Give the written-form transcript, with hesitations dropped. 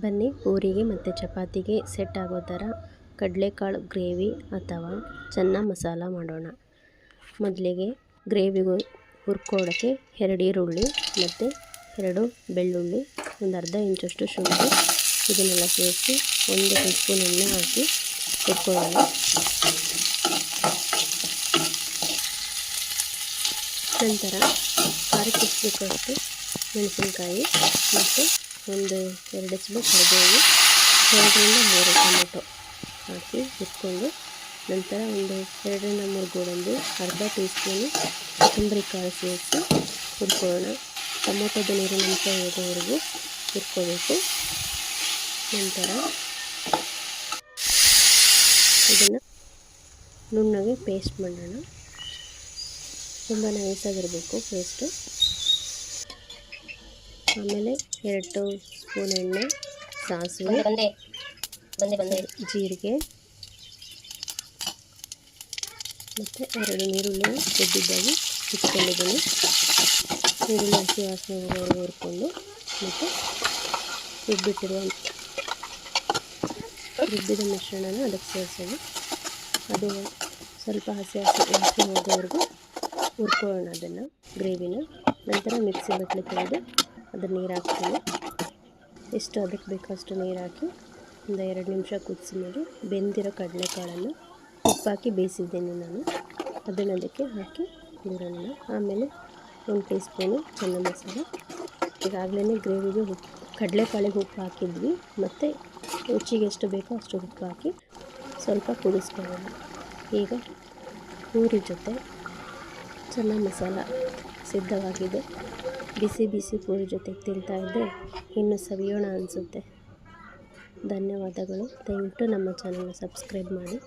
ಬನ್ನಿ ಪೂರಿಗೆ ಮತ್ತು ಚಪಾತಿಗೆ ಸೆಟ್ ಆಗೋ ಥರ ಕಡಲೆಕಾಳು ಗ್ರೇವಿ ಅಥವಾ ಚೆನ್ನ ಮಸಾಲ ಮಾಡೋಣ. ಮೊದಲಿಗೆ ಗ್ರೇವಿಗೆ ಹುರ್ಕೊಳ್ಳೋಕ್ಕೆ 2 ಈರುಳ್ಳಿ ಮತ್ತು 2 ಬೆಳ್ಳುಳ್ಳಿ, ಒಂದು ಅರ್ಧ ಇಂಚಷ್ಟು ಶುಂಠಿ ಇದನ್ನೆಲ್ಲ ಸೇರಿಸಿ 1 ಟೀ ಸ್ಪೂನ್ ಎಣ್ಣೆ ಹಾಕಿ ಹುರ್ಕೊಳ್ಳೋಣ. ನಂತರ ಖಾರಕ್ಕೆ ಎಷ್ಟು ಬೇಕಷ್ಟು ಮೆಣಸಿನಕಾಯಿ ಮತ್ತು 1-2 ಎಸಳು ಕರಿಬೇವು, 2ರಿಂದ 3 ಟೊಮೆಟೊ ಹಾಕಿ ಹುರ್ಕೊಂಡು, ನಂತರ 2-3 ಗೋಡಂಬಿ, ಅರ್ಧ ಟೀ ಸ್ಪೂನು ಕೊತ್ತಂಬರಿ ಕಾಳು ಸೇರಿಸಿ ಹುರ್ಕೊಳ್ಳೋಣ. ಟೊಮೊಟೊದ ನೀರಿನಂಶ ಹೋಗೋವರೆಗೂ ಹುರ್ಕೋಬೇಕು. ನಂತರ ಇದನ್ನು ನುಣ್ಣಗೆ ಪೇಸ್ಟ್ ಮಾಡೋಣ. ತುಂಬ ನೈಸಾಗಿರಬೇಕು ಪೇಸ್ಟು. ಆಮೇಲೆ 2 ಸ್ಪೂನ್ ಎಣ್ಣೆ, ಸಾಸಿವೆ, ಜೀರಿಗೆ ಮತ್ತು 2 ಈರುಳ್ಳಿ ರುಬ್ಬಿದ್ದಾಗಿ ಇಟ್ಕೊಂಡಿದ್ದೀನಿ. ಈರುಳ್ಳಿ ಹಸಿ ವಾಸನೆ ಹೋಗೋವರೆಗೂ ಹುರ್ಕೊಂಡು ಮತ್ತು ರುಬ್ಬಿದ ಮಿಶ್ರಣನ ಅದಕ್ಕೆ ಸೇರಿಸೋಣ. ಅದು ಸ್ವಲ್ಪ ಹಸಿ ವಾಸನೆ ಹೋಗೋವರೆಗೂ ಹುರ್ಕೊಳ್ಳೋಣ ಅದನ್ನು, ಗ್ರೇವಿನ. ನಂತರ ಮಿಕ್ಸಿ ಬಟ್ಲು ತೆಗೆದು ಅದನ್ನು ನೀರು ಹಾಕ್ತೀನಿ. ಎಷ್ಟು ಅದಕ್ಕೆ ಬೇಕಷ್ಟು ನೀರು ಹಾಕಿ ಒಂದು 2 ನಿಮಿಷ ಕುದಿಸಿ ಮೇಲೆ ಬೆಂದಿರೋ ಕಡಲೆಕಾಳನ್ನು ಉಪ್ಪಾಕಿ ಬೇಯಿಸಿದ್ದೀನಿ ನಾನು, ಅದನ್ನು ಅದಕ್ಕೆ ಹಾಕಿ ಬಿಡೋಣ. ಆಮೇಲೆ 1 ಟೀ ಸ್ಪೂನು ಚೆನ್ನ ಮಸಾಲ. ಈಗಾಗಲೇ ಗ್ರೇವಿಗೆ ಕಡಲೆಕಾಳಿಗೆ ಉಪ್ಪು ಹಾಕಿದ್ವಿ ಮತ್ತು ರುಚಿಗೆ ಎಷ್ಟು ಬೇಕೋ ಅಷ್ಟು ಉಪ್ಪು ಹಾಕಿ ಸ್ವಲ್ಪ ಕುದಿಸ್ಕೊಳ್ಳೋಣ. ಈಗ ಪೂರಿ ಜೊತೆ ಚೆನ್ನ ಮಸಾಲ ಸಿದ್ಧವಾಗಿದೆ. ಬಿಸಿ ಬಿಸಿ ಪೂರಿ ಜೊತೆಗೆ ತಿಂತಾಯಿದ್ದೆ ಇನ್ನು ಸವಿಯೋಣ ಅನಿಸುತ್ತೆ. ಧನ್ಯವಾದಗಳು. ದಯವಿಟ್ಟು ನಮ್ಮ ಚಾನಲ್ನ ಸಬ್ಸ್ಕ್ರೈಬ್ ಮಾಡಿ.